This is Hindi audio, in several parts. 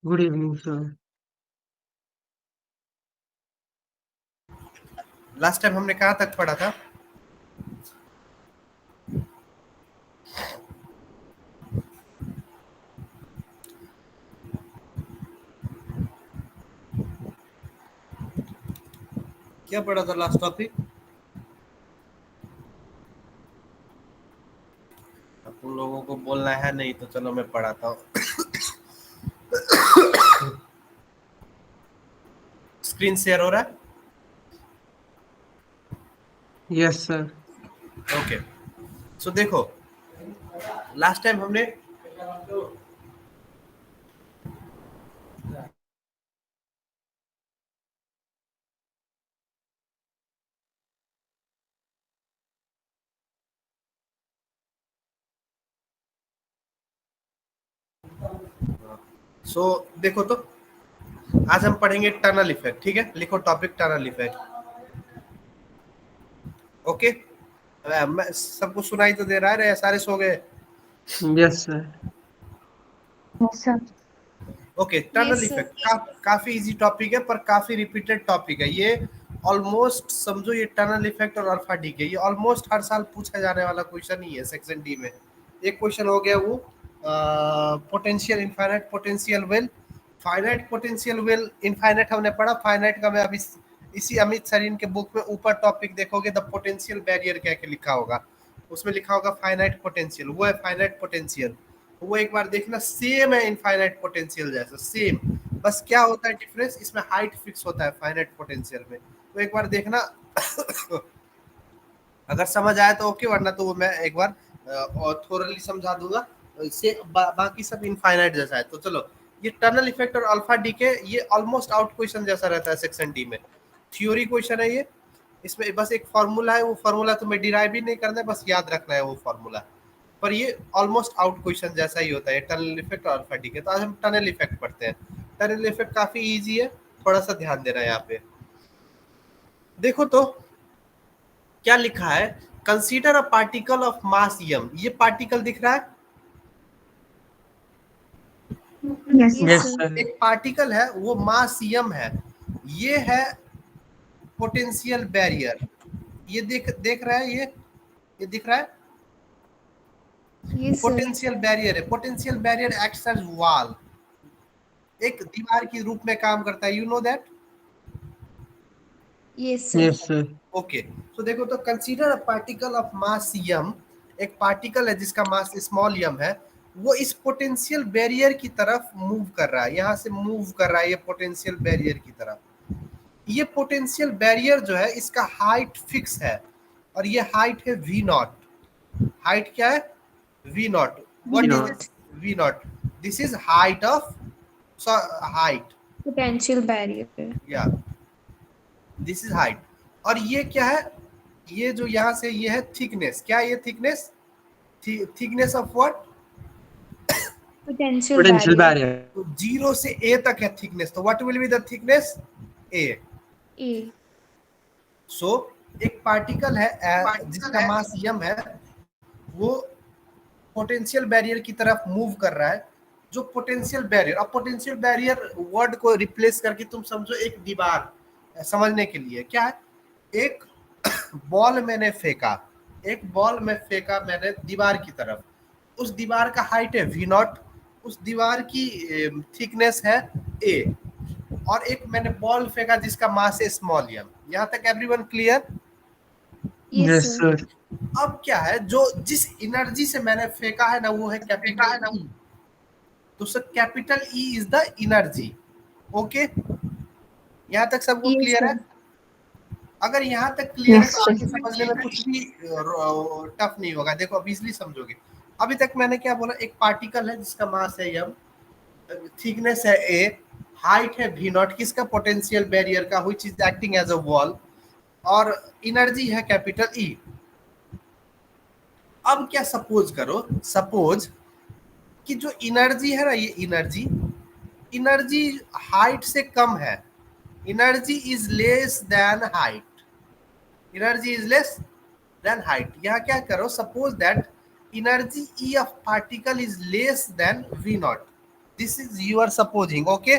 Good evening, sir. Last time हमने कहाँ तक पढ़ा था? क्या पढ़ा था लास्ट टॉपिक? अब तुम लोगों को बोलना है नहीं तो चलो मैं पढ़ाता हूँ। स्क्रीन शेयर हो रहा है? Yes, sir. ओके, सो देखो लास्ट टाइम हमने देखो तो आज हम पढ़ेंगे टनल इफेक्ट। ठीक है, लिखो टॉपिक टनल इफेक्ट। ओके, सबको सुनाई तो दे रहा है? या सारे सो गए? Yes, sir. Sir. Okay, tunnel Yes, sir. Effect काफी इजी टॉपिक है पर काफी रिपीटेड टॉपिक है ये। ऑलमोस्ट समझो ये टनल इफेक्ट और अल्फा डी के ये ऑलमोस्ट हर साल पूछा जाने वाला क्वेश्चन ही है सेक्शन डी में। एक क्वेश्चन हो गया वो potential infinite potential well. Finite potential well infinite हमने पढ़ा। फाइनाइट का मैं अभी इसी अमित सरीन के बुक में ऊपर टॉपिक देखोगे द पोटेंशियल बैरियर कह के लिखा होगा, उसमें लिखा होगा फाइनाइट पोटेंशियल, वो है फाइनाइट पोटेंशियल। वो एक बार देखना, सेम है इनफाइनाइट पोटेंशियल जैसा, सेम। बस क्या होता है डिफरेंस, इसमें हाइट फिक्स होता है फाइनाइट पोटेंशियल में। तो एक बार देखना अगर समझ आए तो ओके, वरना तो वो मैं एक बार और थोरली समझा दूंगा। इससे बाकी सब इनफाइनाइट जैसा है। तो चलो, ये टनल इफेक्ट और अल्फा डी के ये ऑलमोस्ट आउट क्वेश्चन जैसा रहता है सेक्शन डी में। थ्योरी क्वेश्चन है ये। इसमें बस एक फार्मूला है, वो फार्मूला तुम्हें डिराइव भी नहीं करना है, बस याद रखना है वो फार्मूला। पर ये ऑलमोस्ट आउट क्वेश्चन जैसा ही होता है टनल इफेक्ट और अल्फा डी के। तो आज हम टनल इफेक्ट पढ़ते हैं। टनल इफेक्ट काफी इजी है, थोड़ा सा ध्यान देना है यहाँ पे। देखो तो क्या लिखा है, consider a particle of mass m। ये पार्टिकल दिख रहा है? Yes, Yes, sir. sir. एक पार्टिकल है, वो मास m है। ये है पोटेंशियल बैरियर। ये देख रहा है, ये दिख रहा है? Yes, sir. पोटेंशियल बैरियर है। Potential barrier acts as wall, एक दीवार के रूप में काम करता है। You know that? Yes, sir. Yes, sir. Okay, तो देखो तो consider a particle of mass m। एक पार्टिकल है जिसका मास स्मॉल m है, वो इस पोटेंशियल बैरियर की तरफ मूव कर रहा है, यहाँ से मूव कर रहा है ये पोटेंशियल बैरियर की तरफ। ये पोटेंशियल बैरियर जो है इसका हाइट फिक्स है, और ये हाइट है v नॉट। हाइट क्या है? v not. What is naught. This v naught? This is height of height, Potential barrier. या दिस इज हाइट। और ये क्या है? ये जो यहाँ से ये है थिकनेस। क्या है ये thickness? Thickness of what? Potential Potential barrier. barrier. तो 0 से a तक है थिकनेस, तो what will be the thickness? a। A. सो एक पार्टिकल है जिसका मास m है, वो पोटेंशियल बैरियर की तरफ मूव कर रहा है। जो पोटेंशियल बैरियर, अब पोटेंशियल बैरियर वर्ड को रिप्लेस करके तुम समझो एक दीवार, समझने के लिए क्या है, एक बॉल मैंने फेंका, एक बॉल में फेंका मैंने दीवार की तरफ। उस दीवार का हाइट है v नॉट, उस दीवार की थिकनेस है a, और एक मैंने बॉल फेंका जिसका मास है स्मॉल m। यहाँ तक everyone clear? Yes, Yes, sir. sir. अब क्या है, जो जिस एनर्जी से मैंने फेंका है ना, वो है कैपिटल E। तो sir capital E is the energy. Okay, यहाँ तक सबको Yes, क्लियर है? sir. अगर यहाँ तक क्लियर है Yes, तो sir. आगे समझने में कुछ भी टफ नहीं होगा। देखो अब इजिली समझोगे। अभी तक मैंने क्या बोला, एक पार्टिकल है जिसका मास है m, थिकनेस है a, हाइट है v नॉट, किसका? पोटेंशियल बैरियर का, which is acting as a wall, और एनर्जी है कैपिटल E। अब क्या सपोज करो, सपोज कि जो एनर्जी है ना, ये एनर्जी एनर्जी हाइट से कम है। Energy is less than height, energy is less than height. यहाँ क्या करो, suppose that energy E of particle is less than v naught. This is you are supposing, okay.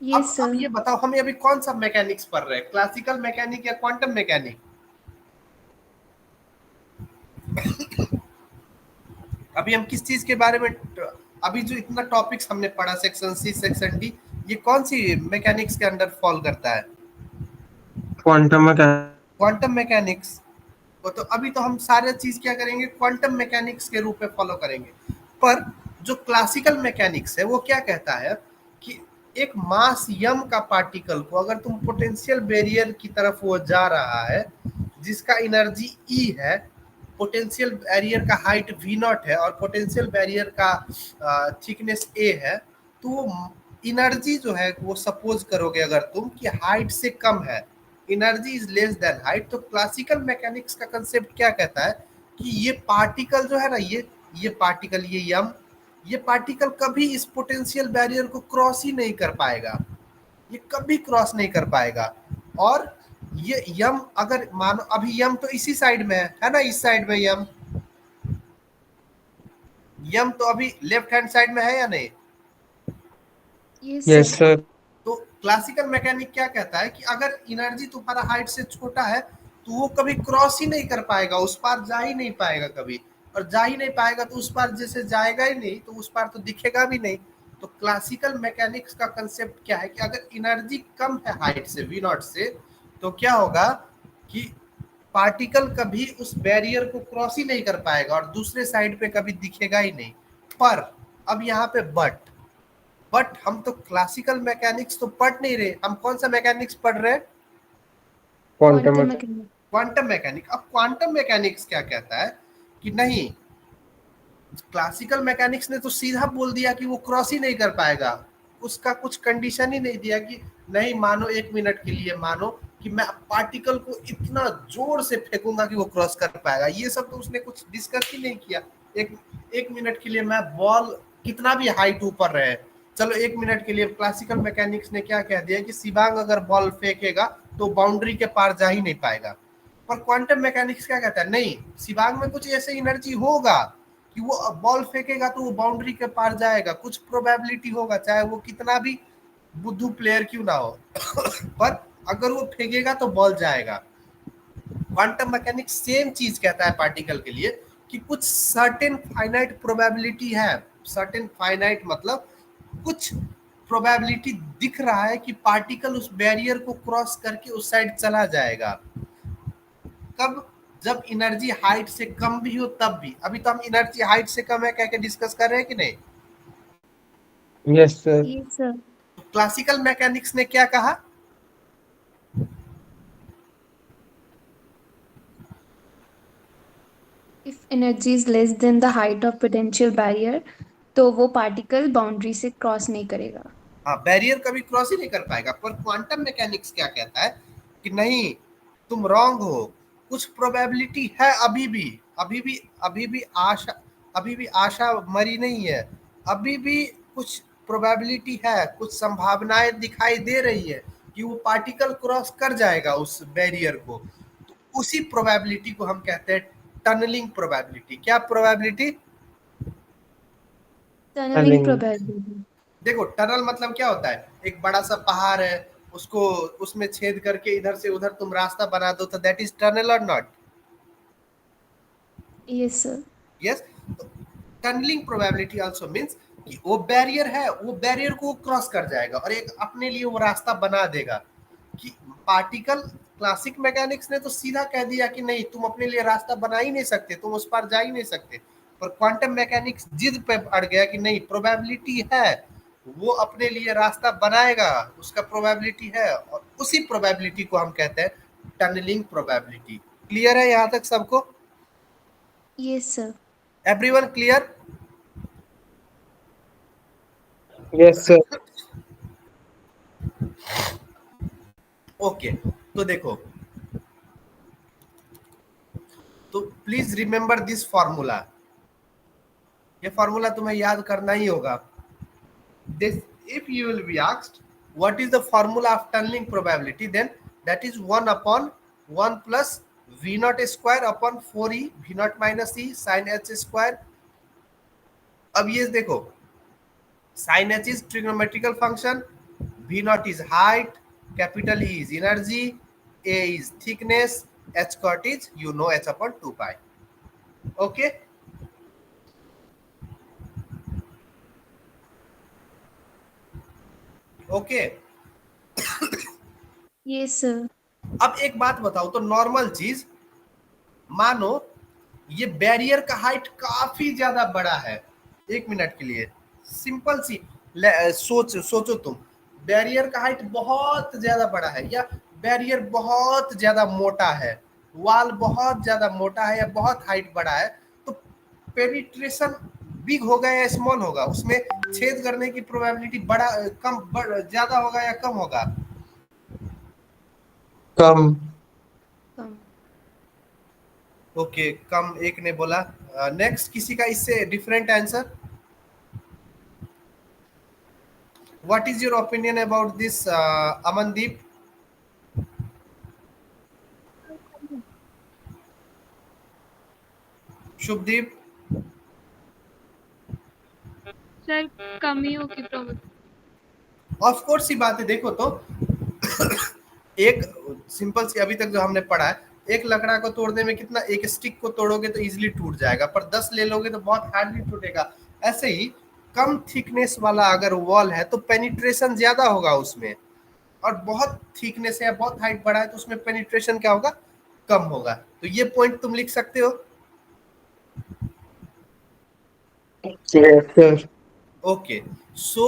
Yes, अब sir. ये बताओ, हमें अभी कौन सा मैकेनिक्स पढ़ रहे हैं, क्लासिकल मैकेनिक या क्वांटम मैकेनिक? अभी हम किस चीज के बारे में, अभी जो इतना टॉपिक्स हमने पढ़ा, सेक्शन सी सेक्शन डी, ये कौन सी मैकेनिक्स के अंडर फॉल करता है? Quantum mechanics. Quantum mechanics. तो अभी तो हम सारे चीज क्या करेंगे, क्वांटम मैकेनिक्स के रूप में फॉलो करेंगे। पर जो क्लासिकल मैकेनिक्स है वो क्या कहता है कि एक मास यम का पार्टिकल को अगर तुम पोटेंशियल बैरियर की तरफ वो जा रहा है, जिसका एनर्जी ई है, पोटेंशियल बैरियर का हाइट वी नॉट है और पोटेंशियल बैरियर का थिकनेस ए है, तो वो एनर्जी जो है वो सपोज करोगे अगर तुम कि हाइट से कम है, energy is less than height, तो क्लासिकल मैकेनिक्स का कंसेप्ट क्या कहता है कि ये पार्टिकल जो है ना, ये पार्टिकल, ये यम, ये पार्टिकल कभी इस पोटेंशियल बैरियर को क्रॉस ही नहीं कर पाएगा, ये कभी क्रॉस नहीं कर पाएगा। और ये यम अगर मानो अभी यम तो इसी साइड में है ना, इस साइड में यम तो अभी लेफ्ट हैंड साइड में है या नहीं? Yes, yes sir. सर। तो क्लासिकल मैकेनिक क्या कहता है कि अगर एनर्जी तुम्हारा हाइट से छोटा है तो वो कभी क्रॉस ही नहीं कर पाएगा, उस पार जा ही नहीं पाएगा कभी, और जा ही नहीं पाएगा तो उस पार जैसे जाएगा ही नहीं तो उस पार तो दिखेगा भी नहीं। तो क्लासिकल मैकेनिक्स का कंसेप्ट क्या है कि अगर एनर्जी कम है हाइट से, वी नॉट से, तो क्या होगा कि पार्टिकल कभी उस बैरियर को क्रॉस ही नहीं कर पाएगा और दूसरे साइड पे कभी दिखेगा ही नहीं। पर अब यहाँ पे बट हम तो क्लासिकल मैकेनिक्स तो पढ़ नहीं रहे, हम कौन सा मैकेनिक्स पढ़ रहे हैं? Quantum Quantum mechanics. mechanics. Quantum mechanic. अब क्वांटम मैकेनिक्स क्या कहता है कि नहीं, क्लासिकल मैकेनिक्स ने तो सीधा बोल दिया कि वो क्रॉस ही नहीं कर पाएगा, उसका कुछ कंडीशन ही नहीं दिया कि नहीं, मानो 1 मिनट के लिए मानो कि मैं पार्टिकल को इतना जोर से फेंकूंगा कि वो क्रॉस कर पाएगा, ये सब तो उसने कुछ डिस्कस ही नहीं किया। एक 1 मिनट के लिए मैं बॉल कितना भी हाइट ऊपर रहे, चलो 1 मिनट के लिए क्लासिकल मैकेनिक्स ने क्या कह दिया कि शिवांग अगर बॉल फेंकेगा तो बाउंड्री के पार जा ही नहीं पाएगा। पर क्वांटम मैकेनिक्स क्या कहता है, नहीं, शिवांग में कुछ ऐसे एनर्जी होगा कि वो बॉल फेंकेगा तो वो बाउंड्री के पार जाएगा, कुछ प्रोबेबिलिटी होगा, चाहे वो कितना भी बुद्धू प्लेयर क्यों ना हो पर अगर वो फेंकेगा तो बॉल जाएगा। क्वांटम मैकेनिक्स सेम चीज कहता है पार्टिकल के लिए कि कुछ सर्टेन फाइनाइट प्रोबेबिलिटी है, सर्टेन फाइनाइट मतलब कुछ प्रोबेबिलिटी दिख रहा है कि पार्टिकल उस बैरियर को क्रॉस करके उस साइड चला जाएगा। कब? जब एनर्जी हाइट से कम भी हो तब भी। अभी तो हम एनर्जी हाइट से कम है कह के डिस्कस कर रहे हैं कि नहीं? Yes sir. Yes, sir. तो क्लासिकल मैकेनिक्स ने क्या कहा? If energy is less than the height of potential barrier, तो वो पार्टिकल बाउंड्री से क्रॉस नहीं करेगा। हाँ, बैरियर कभी क्रॉस ही नहीं कर पाएगा। पर क्वांटम मैकेनिक्स क्या कहता है कि नहीं, तुम रॉन्ग हो, कुछ प्रोबेबिलिटी है अभी भी आशा मरी नहीं है, अभी भी कुछ प्रोबेबिलिटी है, कुछ संभावनाएं दिखाई दे रही है कि वो पार्टिकल क्रॉस कर जाएगा उस बैरियर को। तो उसी प्रोबेबिलिटी को हम कहते हैं टनलिंग प्रोबेबिलिटी। क्या प्रोबेबिलिटी? Tunnelling Tunneling. प्रोबेबिलिटी। देखो, टनल मतलब क्या होता है, एक बड़ा सा पहाड़ है, उसको उसमें छेद करके इधर से उधर तुम रास्ता बना दो, तो दैट इज टनल और not? Yes, sir. Yes. Tunnelling probability also means कि वो बैरियर है, वो बैरियर को क्रॉस कर जाएगा और एक अपने लिए वो रास्ता बना देगा। कि पार्टिकल, क्लासिक मैकेनिक्स ने तो सीधा कह दिया कि नहीं, तुम अपने लिए रास्ता बना ही नहीं सकते, तुम उस पार जा ही नहीं सकते। पर क्वांटम मैकेनिक्स जिद पे अड़ गया कि नहीं, प्रोबेबिलिटी है, वो अपने लिए रास्ता बनाएगा, उसका प्रोबेबिलिटी है, और उसी प्रोबेबिलिटी को हम कहते हैं टनलिंग प्रोबेबिलिटी। क्लियर है यहाँ तक सबको? Yes, sir. Everyone clear? Yes sir. Okay, तो देखो, तो प्लीज रिमेंबर दिस फॉर्मूला, ये फॉर्मूला तुम्हें याद करना ही होगा। This, if you will be asked what is the formula of tunnelling probability, then that is 1/1 plus v naught square upon 4e v naught minus e sin h square. अब ये देखो, Sin h is trigonometrical function, V naught is height, capital E is energy, A is thickness, h naught is h upon 2 pi. Okay. Okay. Yes, sir. अब एक बात बताओ तो नॉर्मल चीज, मानो ये बैरियर का हाइट काफी ज्यादा बड़ा है, एक मिनट के लिए सिंपल सी सोचो तुम, बैरियर का हाइट बहुत ज्यादा बड़ा है या बैरियर बहुत ज्यादा मोटा है, वॉल बहुत ज्यादा मोटा है या बहुत हाइट बड़ा है, तो पेनिट्रेशन बिग होगा या स्मॉल होगा, उसमें छेद करने की प्रोबेबिलिटी ज्यादा होगा या कम होगा? कम। कम। ओके, कम एक ने बोला। नेक्स्ट किसी का इससे different answer? What is your opinion about this Amandeep? Shubhdeep? Sir कमी होगी प्रोबेबिलिटी। ऑफ कोर्स ही बात है, देखो तो एक सिंपल सी अभी तक जो हमने पढ़ा है, एक लकड़ा को तोड़ने में कितना, एक स्टिक को तोड़ोगे तो इजीली टूट जाएगा, पर 10 ले लोगे तो बहुत हार्डली टूटेगा। ऐसे ही कम थिकनेस वाला अगर वॉल है तो पेनिट्रेशन ज्यादा होगा उसमें, और बहुत थिकनेस है, बहुत हाइट बड़ा है तो उसमें पेनिट्रेशन क्या होगा, कम होगा। तो ये पॉइंट तुम लिख सकते हो। Yes, sir. ओके, सो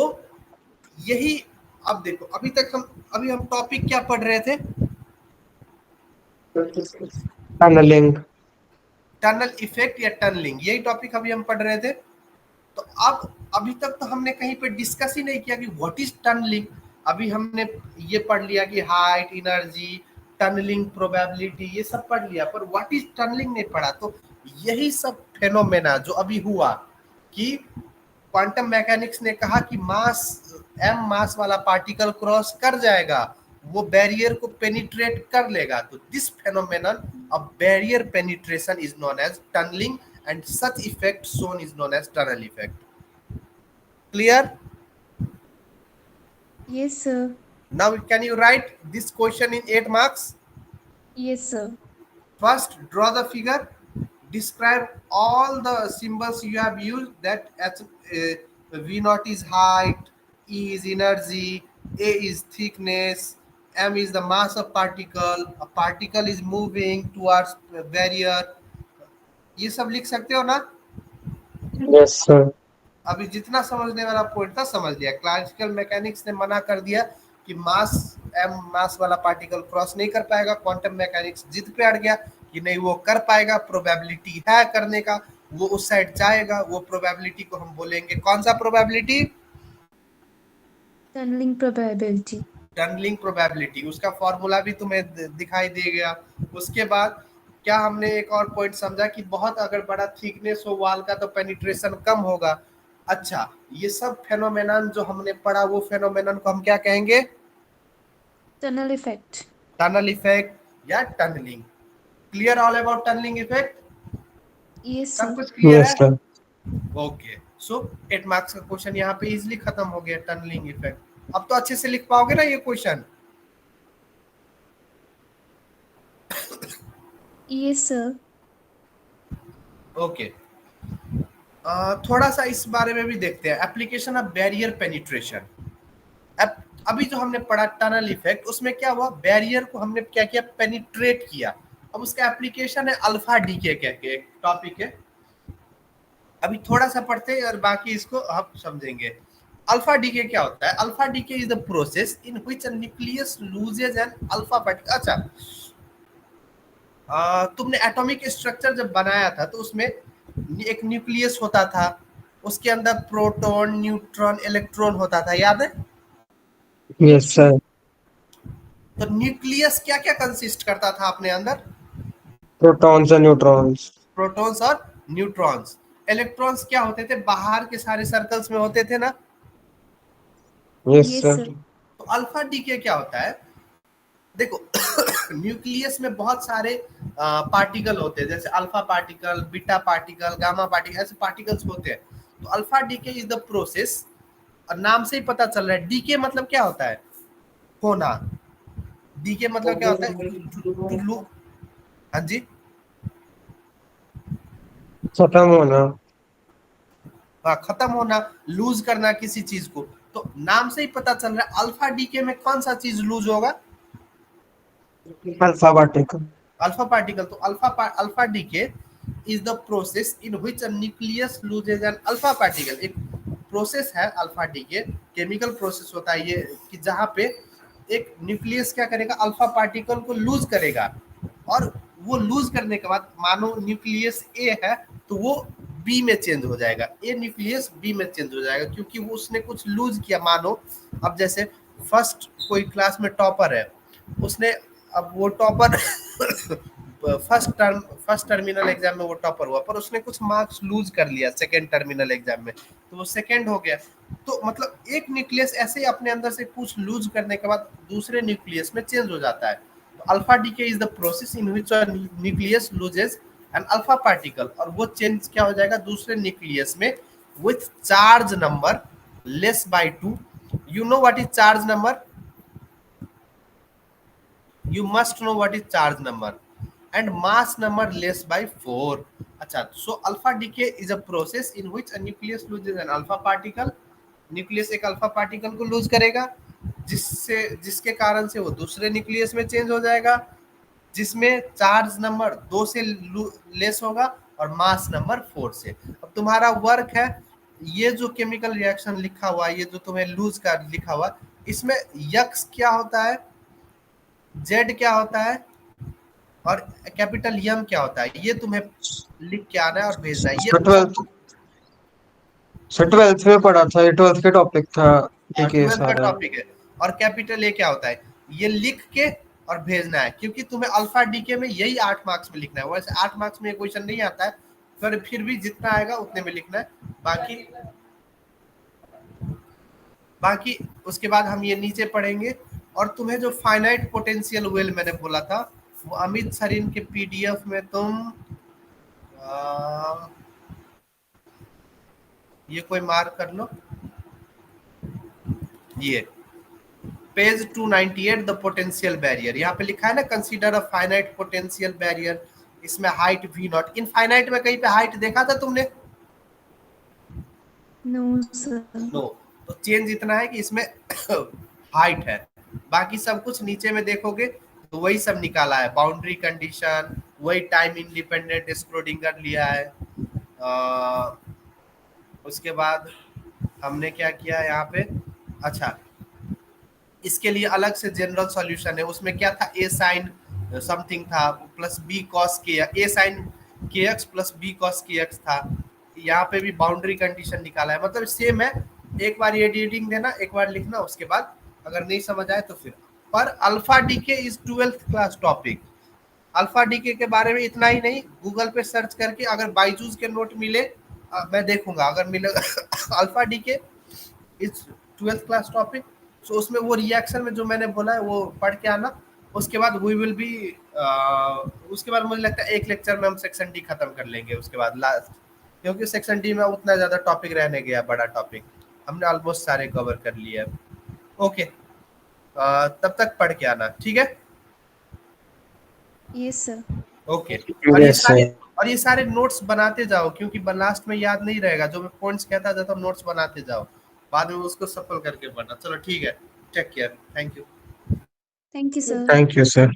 यही, अब देखो अभी हम टॉपिक क्या पढ़ रहे थे? Tunneling. टनल इफेक्ट या टनलिंग, यही टॉपिक अभी हम पढ़ रहे थे। तो अब अभी तक तो हमने कहीं पे डिस्कस ही नहीं किया कि व्हाट इज टनलिंग। अभी हमने ये पढ़ लिया कि हाइट, एनर्जी, टनलिंग प्रोबेबिलिटी, ये सब पढ़ लिया, पर व्हाट इज टनलिंग नहीं पढ़ा। तो यही सब फेनोमेना जो अभी हुआ कि क्वांटम मैकेनिक्स ने कहा कि मास वाला पार्टिकल क्रॉस कर जाएगा, वो बैरियर को पेनिट्रेट कर लेगा, तो this phenomenon of barrier penetration is known as tunnelling and such effect shown is known as tunnel effect. Clear? Yes, sir. Now can you write this question in 8 marks? Yes, sir. First, draw the figure, describe all the symbols you have used, that V naught is height, E is energy, A is thickness, M is the mass of particle, a particle is moving towards barrier, ये सब लिख सकते हो ना? Yes, sir. अभी जितना समझने वाला पॉइंट था समझ लिया। क्लासिकल मैकेनिक्स ने मना कर दिया कि मास वाला पार्टिकल क्रॉस नहीं कर पाएगा, क्वांटम मैकेनिक्स जिद पे अड़ गया कि नहीं वो कर पाएगा, प्रोबेबिलिटी है करने का, वो उस साइड जाएगा। वो प्रोबेबिलिटी को हम बोलेंगे कौन सा probability? Tunnelling probability. Tunnelling probability, उसका फॉर्मूला भी तुम्हें दिखाई देगा। उसके बाद क्या हमने एक और पॉइंट समझा कि बहुत अगर बड़ा थिकनेस हो वॉल का तो पेनिट्रेशन कम होगा। अच्छा, ये सब फेनोमेनन जो हमने पढ़ा, वो फेनोमेनन को हम क्या कहेंगे? Tunnel effect. टनल इफेक्ट या tunnelling. Clear all about tunnelling effect? Yes, सब sir. कुछ क्लियर Yes, है? sir. ओके, सो 8 मार्क्स का क्वेश्चन यहाँ पे इजीली खत्म हो गया, टनलिंग इफेक्ट। अब तो अच्छे से लिख पाओगे ना ये क्वेश्चन? Yes, sir. ओके, थोड़ा सा इस बारे में भी देखते हैं, एप्लीकेशन ऑफ बैरियर पेनिट्रेशन। अभी जो हमने पढ़ा टनल इफेक्ट, उसमें क्या हुआ, बैरियर को हमने क्या किया, पेनिट्रेट किया। अब उसका एप्लीकेशन है अल्फा डीके कह के एक टॉपिक है, अभी थोड़ा सा पढ़ते हैं और बाकी इसको हम समझेंगे। अल्फा डीके क्या होता है? Alpha decay is the process in which a nucleus loses an alpha particle. अच्छा, तुमने एटॉमिक स्ट्रक्चर जब बनाया था तो उसमें एक न्यूक्लियस होता था, उसके अंदर प्रोटॉन, न्यूट्रॉन, इलेक्ट्रॉन होता था, याद है? Yes, sir. तो न्यूक्लियस क्या क्या कंसिस्ट करता था अपने अंदर? Protons and neutrons. प्रोटॉन्स और न्यूट्रॉन्स। इलेक्ट्रॉन्स क्या होते थे? बाहर के सारे सर्कल्स में होते थे ना? Yes, Yes, sir. sir. तो अल्फा डीके क्या होता है? देखो न्यूक्लियस में बहुत सारे पार्टिकल होते हैं, जैसे alpha particle, beta particle, gamma particle, ऐसे पार्टिकल्स होते हैं। तो alpha decay is the process और नाम से ही पता चल रहा है। डीके मतलब क्या होता है? होना। डीके मतलब क्या होता है? टू लू। हाँ जी, खत्म होना। हाँ, खत्म होना, लूज करना किसी चीज को। तो नाम से ही पता चल रहा है अल्फा डीके में कौन सा चीज लूज होगा? Alpha particle. Alpha particle. तो alpha decay is the process in which a nucleus loses an alpha particle. एक प्रोसेस है अल्फा डीके, केमिकल प्रोसेस होता है ये, कि जहाँ पे एक न्यूक्लियस क्या करेगा, अल्फा पार्टिकल को लूज करेगा, और वो लूज करने के बाद मानो न्यूक्लियस ए है तो वो बी में चेंज हो जाएगा, ए न्यूक्लियस बी में चेंज हो जाएगा, क्योंकि वो उसने कुछ लूज किया। मानो अब जैसे फर्स्ट कोई क्लास में टॉपर है, उसने, अब वो टॉपर फर्स्ट टर्मिनल एग्जाम में वो टॉपर हुआ, पर उसने कुछ मार्क्स लूज कर लिया सेकंड टर्मिनल एग्जाम में, तो वो सेकंड हो गया। तो मतलब एक न्यूक्लियस ऐसे ही अपने अंदर से कुछ लूज करने के बाद दूसरे न्यूक्लियस में चेंज हो जाता है। तो alpha decay is the process in which nucleus loses an alpha particle, और वो चेंज क्या हो जाएगा दूसरे न्यूक्लियस में, with charge number less by 2। You know what is charge number? You must know what is charge number, and mass number less by 4. अच्छा, so alpha decay is a process in which a nucleus loses an alpha particle. Nucleus एक अल्फा पार्टिकल को लूज करेगा, जिसके कारण से वो दूसरे न्यूक्लियस में चेंज हो जाएगा, जिसमें चार्ज नंबर 2 से लेस होगा और मास नंबर 4 से। अब तुम्हारा वर्क है, ये जो केमिकल रिएक्शन लिखा हुआ है, ये जो तुम्हें लूज का लिखा हुआ, इसमें यक्स क्या होता है, जेड क्या होता है, और कैपिटल यम क्या होता है, ये तुम्हें लिख के आना है और भेजना है। ये ट्वेल्थ में पढ़ा था, ये 12th के टॉपिक था। ठीक है 12th का सारा। टॉपिक है। और कैपिटल ए क्या होता है, ये लिख के और भेजना है, क्योंकि तुम्हें अल्फा डीके में यही 8 मार्क्स में लिखना है। वैसे 8 मार्क्स में क्वेश्चन नहीं आता है, पर फिर भी जितना आएगा उतने में लिखना है। बाकी उसके बाद हम ये नीचे पढ़ेंगे। और तुम्हें जो फाइनाइट पोटेंशियल वेल मैंने बोला था, वो अमित सरीन के पीडीएफ में तुम ये कोई मार्क कर लो, ये पेज 298 द पोटेंशियल बैरियर, यहाँ पे लिखा है ना, consider a finite potential barrier, इसमें हाइट v नॉट। इनफाइनाइट में कहीं पे हाइट देखा था तुमने? No sir. नो। तो चेंज इतना है कि इसमें हाइट है, बाकी सब कुछ नीचे में देखोगे तो वही सब निकाला है, बाउंड्री कंडीशन, वही टाइम इंडिपेंडेंट स्क्रोडिंगर लिया है। उसके बाद हमने क्या किया यहाँ पे, अच्छा इसके लिए अलग से जनरल सॉल्यूशन है, उसमें क्या था, ए साइन समथिंग था प्लस बी कॉस के, ए साइन के एक्स प्लस बी कॉस के एक्स था। यहाँ पे भी बाउंड्री कंडीशन निकाला है, मतलब सेम है। एक बार ये रीडिंग देना, एक बार लिखना, उसके बाद अगर नहीं समझ आए तो फिर। पर alpha decay is 12th class topic. Alpha decay के बारे में इतना ही नहीं, गूगल पे सर्च करके अगर बाइजूस के नोट मिले, मैं देखूंगा अगर मिले alpha decay is 12th class topic. So उसमें वो रिएक्शन में जो मैंने बोला है वो पढ़ के आना। उसके बाद वी विल बी, उसके बाद मुझे लगता है एक लेक्चर में हम सेक्शन डी खत्म कर लेंगे उसके बाद लास्ट, क्योंकि सेक्शन डी में उतना ज़्यादा टॉपिक रहने गया, बड़ा टॉपिक हमने ऑलमोस्ट सारे कवर कर लिए हैं। ओके, तब तक पढ़ के आना, ठीक है? Yes sir. Okay. Yes, sir. और ये सारे नोट्स बनाते जाओ, क्योंकि लास्ट में याद नहीं रहेगा, जो मैं पॉइंट्स कहता जाता हूँ नोट्स बनाते जाओ, बाद में उसको सफल करके पढ़ना। चलो ठीक है, take care, thank you. Thank you sir. Thank you, sir.